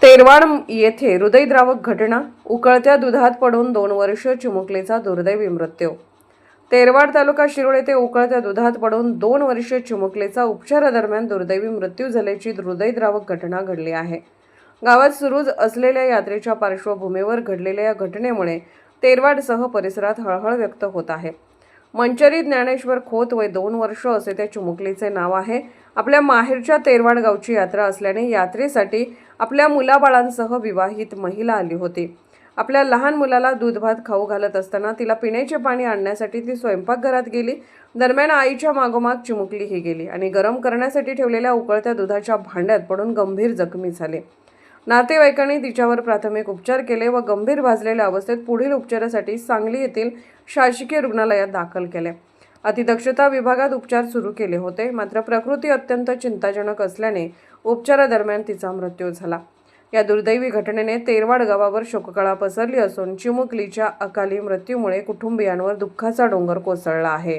तेरवाड येथे हृदयद्रावक घटना, उकळत्या दुधात पडून 2 वर्षीय चिमुकलीचा दुर्दैवी मृत्यू। तेरवाड तालुका शिरोळ येथे उकळत्या दुधात पडून 2 वर्षीय चिमुकलीचा उपचारादरम्यान दुर्दैवी मृत्यू झाल्याची हृदयद्रावक घटना घडली आहे। गावात सुरू असलेल्या यात्रेच्या पार्श्वभूमीवर घडलेल्या या घटनेमुळे तेरवाडसह परिसरात हळहळ व्यक्त होत आहे। मंचरी ज्ञानेश्वर खोत वय 2 वर्ष असे त्या चिमुकलीचे नाव आहे। आपल्या माहेरच्या तेरवाड गावची यात्रा असल्याने यात्रेसाठी आपल्या मुलाबाळांसह विवाहित महिला आली होती। आपल्या लहान मुलाला दूध भात खाऊ घालत असताना तिला पिण्याचे पाणी आणण्यासाठी ती स्वयंपाकघरात गेली। दरम्यान आईच्या मागोमाग चिमुकलीही गेली आणि गरम करण्यासाठी ठेवलेल्या उकळत्या दुधाच्या भांड्यात पडून गंभीर जखमी झाली। नातेवाईकांनी तिच्यावर प्राथमिक उपचार केले व गंभीर भाजलेल्या अवस्थेत पुढील उपचारासाठी सांगली येथील शासकीय रुग्णालयात दाखल केले। अतिदक्षता विभागात उपचार सुरू केले होते, मात्र प्रकृती अत्यंत चिंताजनक असल्याने उपचारादरम्यान तिचा मृत्यू झाला। या दुर्दैवी घटनेने तेरवाड गावावर शोककळा पसरली असून चिमुकलीच्या अकाली मृत्यूमुळे कुटुंबियांवर दुःखाचा डोंगर कोसळला आहे।